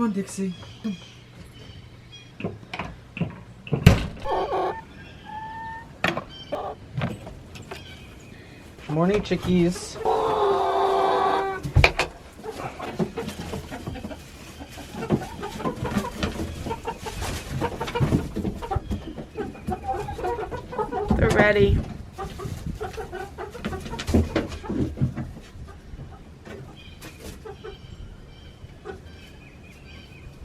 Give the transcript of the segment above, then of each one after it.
Come on, Dixie. Morning, chickies. They're ready.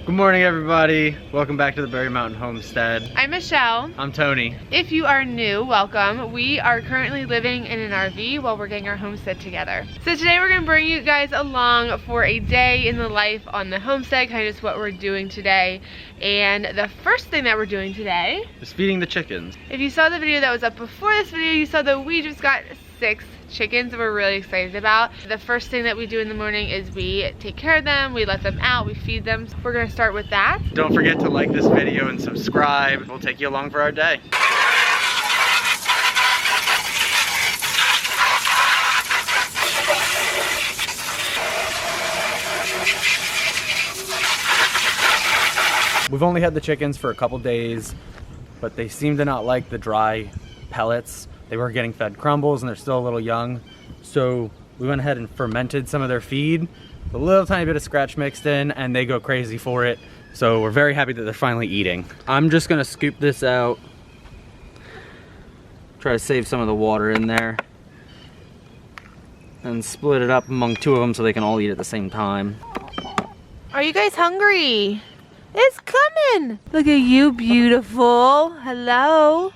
Good morning, everybody. Welcome back to the Berry Mountain Homestead. I'm Michelle. I'm Tony. If you are new, welcome. We are currently living in an RV while we're getting our homestead together. So today we're gonna bring you guys along for a day in the life on the homestead, kind of just what we're doing today. And the first thing that we're doing today is feeding the chickens. If you saw the video that was up before this video, you saw that we just got 6 chickens that we're really excited about. The first thing that we do in the morning is we take care of them, we let them out, we feed them. So we're gonna start with that. Don't forget to like this video and subscribe. We'll take you along for our day. We've only had the chickens for a couple days, but they seem to not like the dry pellets. They were getting fed crumbles and they're still a little young. So we went ahead and fermented some of their feed, a little tiny bit of scratch mixed in, and they go crazy for it. So we're very happy that they're finally eating. I'm just gonna scoop this out, try to save some of the water in there, and split it up among 2 of them so they can all eat at the same time. Are you guys hungry? It's coming! Look at you, beautiful. Hello.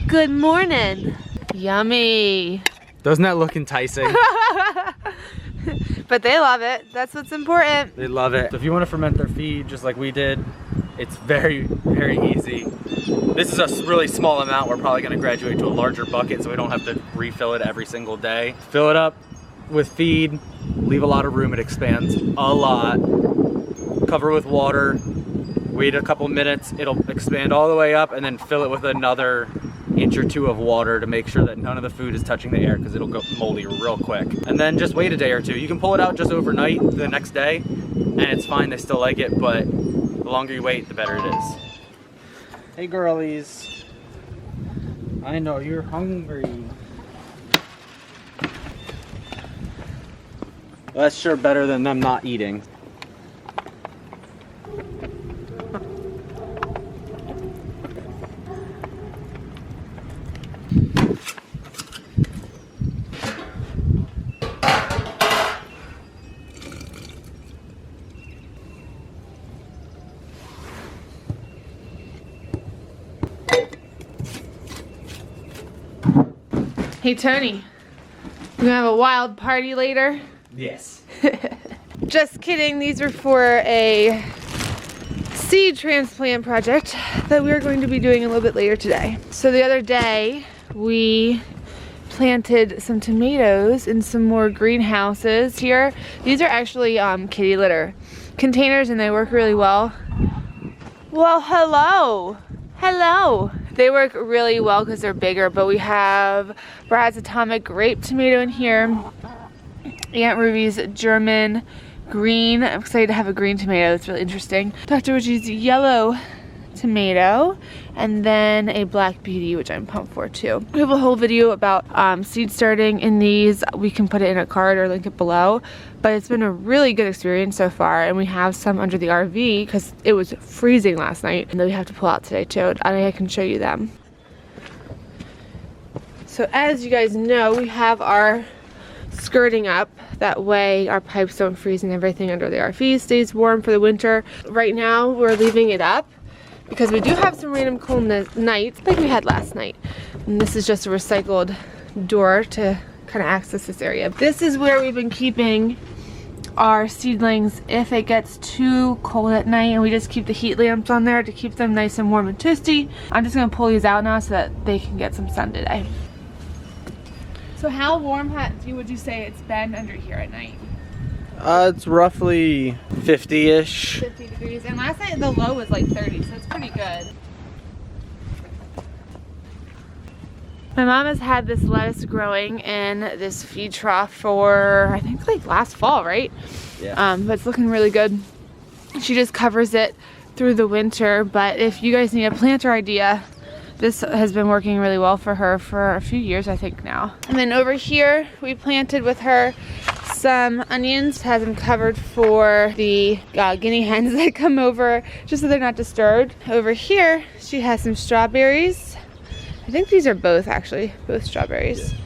Good morning. Yummy. Doesn't that look enticing? But they love it. That's what's important. They love it. So if you want to ferment their feed just like we did, it's very, very easy. This is a really small amount. We're probably going to graduate to a larger bucket so we don't have to refill it every single day. Fill it up with feed, leave a lot of room, it expands a lot. Cover with water, wait a couple minutes, it'll expand all the way up, and then fill it with another inch or 2 of water to make sure that none of the food is touching the air because it'll go moldy real quick. And then just wait a day or 2. You can pull it out just overnight the next day and it's fine, they still like it, but the longer you wait, the better it is. Hey girlies. I know you're hungry. Well, that's sure better than them not eating. Hey Tony, we're gonna have a wild party later? Yes. Just kidding, these are for a seed transplant project that we're going to be doing a little bit later today. So the other day, we planted some tomatoes in some more greenhouses here. These are actually kitty litter containers and they work really well. Well, hello. Hello. They work really well because they're bigger, but we have Brad's atomic grape tomato in here. Aunt Ruby's German green. I'm excited to have a green tomato. It's really interesting. Dr. Richie's yellow tomato, and then a black beauty, which I'm pumped for too. We have a whole video about seed starting in these. We can put it in a card or link it below, but it's been a really good experience so far, and we have some under the RV because it was freezing last night, and then we have to pull out today too, and I can show you them. So as you guys know, we have our skirting up. That way our pipes don't freeze and everything under the RV stays warm for the winter. Right now we're leaving it up because we do have some random cold nights like we had last night. And this is just a recycled door to kind of access this area. This is where we've been keeping our seedlings if it gets too cold at night, and we just keep the heat lamps on there to keep them nice and warm and toasty. I'm just gonna pull these out now so that they can get some sun today. So how warm would you say it's been under here at night? It's roughly 50-ish. 50 degrees, and last night the low was like 30, so it's pretty good. My mom has had this lettuce growing in this feed trough for, I think, like last fall, right? Yeah. But it's looking really good. she just covers it through the winter. But if you guys need a planter idea, this has been working really well for her for a few years, I think now. And then over here, we planted with her some onions, has them covered for the guinea hens that come over, just so they're not disturbed. Over here, she has some strawberries. I think these are both actually, both strawberries. Yeah.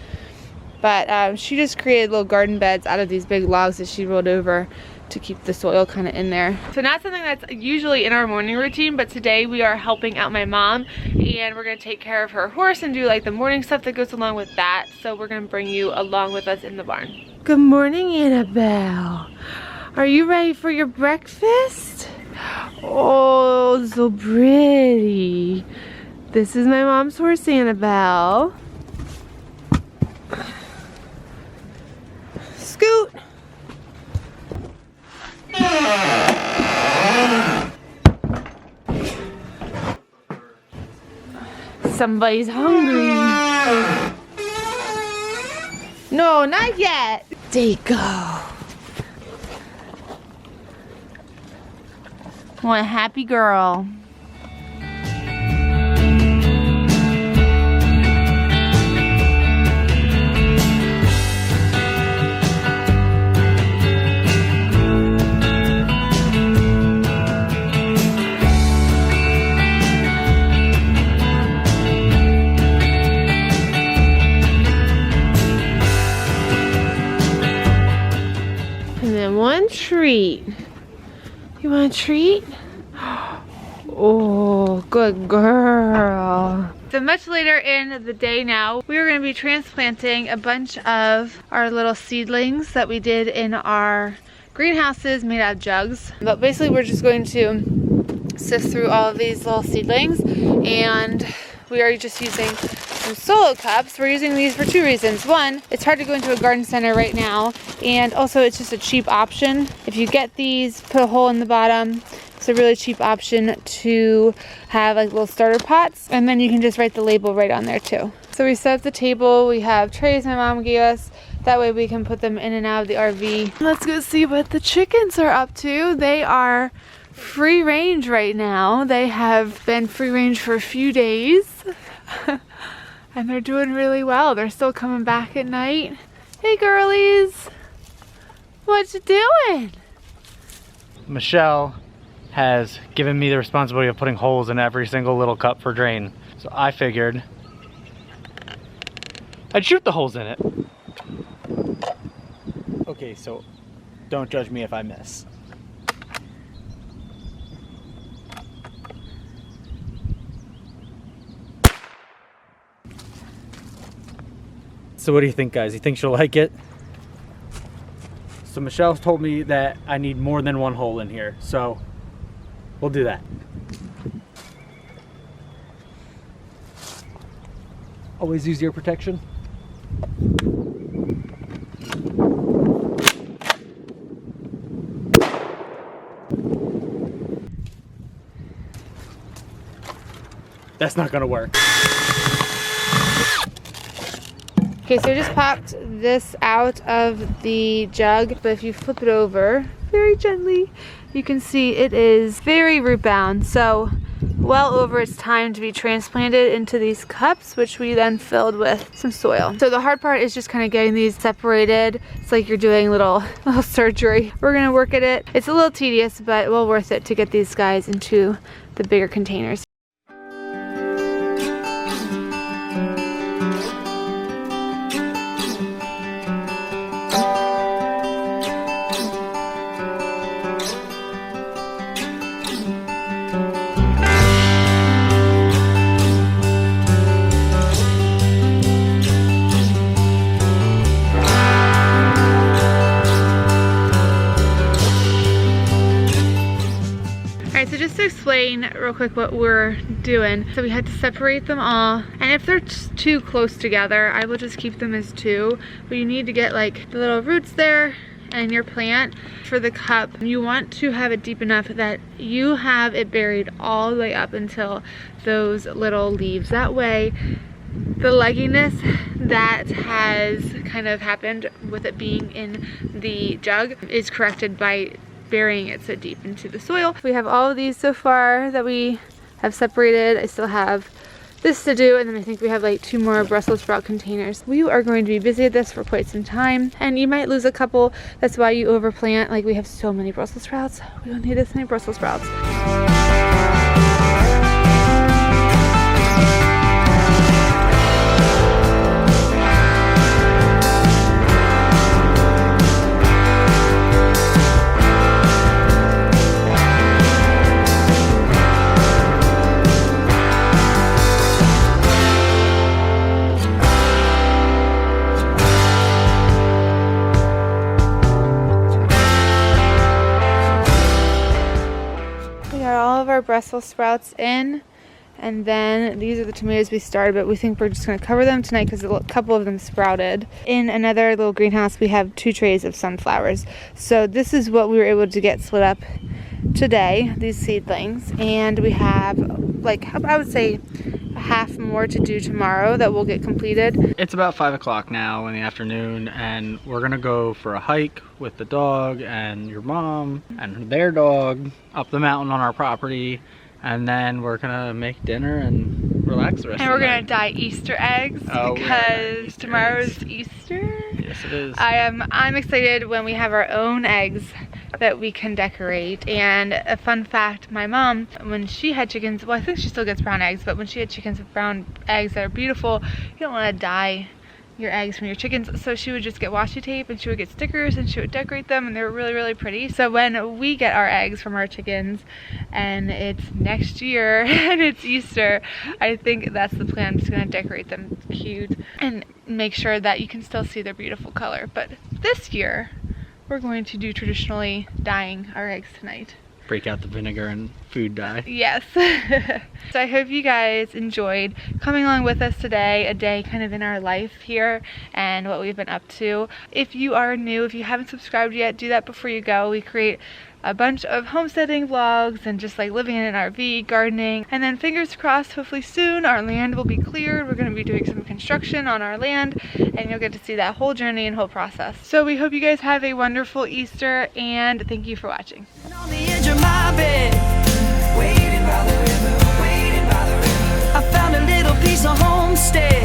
But she just created little garden beds out of these big logs that she rolled over to keep the soil kind of in there. So not something that's usually in our morning routine, but today we are helping out my mom and we're gonna take care of her horse and do like the morning stuff that goes along with that. So we're gonna bring you along with us in the barn. Good morning, Annabelle. Are you ready for your breakfast? Oh, so pretty. This is my mom's horse, Annabelle. Scoot. Somebody's hungry. No, not yet. There you go. What a happy girl. One treat. You want a treat? Oh, good girl. So much later in the day now, we are going to be transplanting a bunch of our little seedlings that we did in our greenhouses made out of jugs. But basically we're just going to sift through all of these little seedlings, and we are just using some solo cups. We're using these for two reasons. One, it's hard to go into a garden center right now, and also it's just a cheap option. If you get these, put a hole in the bottom. It's a really cheap option to have like little starter pots, and then you can just write the label right on there too. So we set up the table. We have trays my mom gave us. That way we can put them in and out of the RV. Let's go see what the chickens are up to. They are free range right now. They have been free range for a few days. And they're doing really well. They're still coming back at night. Hey girlies, what you doing? Michelle has given me the responsibility of putting holes in every single little cup for drain. So I figured I'd shoot the holes in it. Okay, so don't judge me if I miss. So what do you think, guys? You think she'll like it? So Michelle's told me that I need more than one hole in here, so we'll do that. Always use ear protection. That's not gonna work. Okay, so I just popped this out of the jug, but if you flip it over very gently, you can see it is very root bound. So well over its time to be transplanted into these cups, which we then filled with some soil. So the hard part is just kind of getting these separated. It's like you're doing little surgery. We're gonna work at it. It's a little tedious, but well worth it to get these guys into the bigger containers. So just to explain real quick what we're doing. So we had to separate them all, and if they're too close together, I will just keep them as two. But you need to get like the little roots there and your plant. For the cup, you want to have it deep enough that you have it buried all the way up until those little leaves. That way the legginess that has kind of happened with it being in the jug is corrected by burying it so deep into the soil. We have all of these so far that we have separated. I still have this to do, and then I think we have like 2 more Brussels sprout containers. We are going to be busy at this for quite some time, and you might lose a couple. That's why you overplant. Like, we have so many Brussels sprouts. We don't need this many Brussels sprouts. Our Brussels sprouts in, and then these are the tomatoes we started, but we think we're just going to cover them tonight because a couple of them sprouted. In another little greenhouse we have 2 trays of sunflowers, so this is what we were able to get split up today, these seedlings, and we have, like, I would say half more to do tomorrow that will get completed. It's about 5 o'clock now in the afternoon, and we're gonna go for a hike with the dog and your mom and their dog up the mountain on our property, and then we're gonna make dinner and relax the rest of the night. And we're gonna dye Easter eggs because tomorrow is Easter. Yes, it is. I'm excited when we have our own eggs that we can decorate. And a fun fact, my mom, when she had chickens, well, I think she still gets brown eggs, but when she had chickens with brown eggs that are beautiful, you don't want to dye your eggs from your chickens, so she would just get washi tape and she would get stickers and she would decorate them, and they were really, really pretty. So when we get our eggs from our chickens and it's next year and it's Easter, I think that's the plan. I'm just gonna decorate them cute and make sure that you can still see their beautiful color. But this year we're going to do traditionally dyeing our eggs tonight. Break out the vinegar and food dye. Yes. So I hope you guys enjoyed coming along with us today, a day kind of in our life here and what we've been up to. If you are new, if you haven't subscribed yet, do that before you go. We create a bunch of homesteading vlogs and just like living in an RV, gardening, and then fingers crossed, hopefully soon our land will be cleared. We're going to be doing some construction on our land, and you'll get to see that whole journey and whole process. So we hope you guys have a wonderful Easter, and thank you for watching. On the edge of my bed, waiting by the river, I found a little piece of homestead.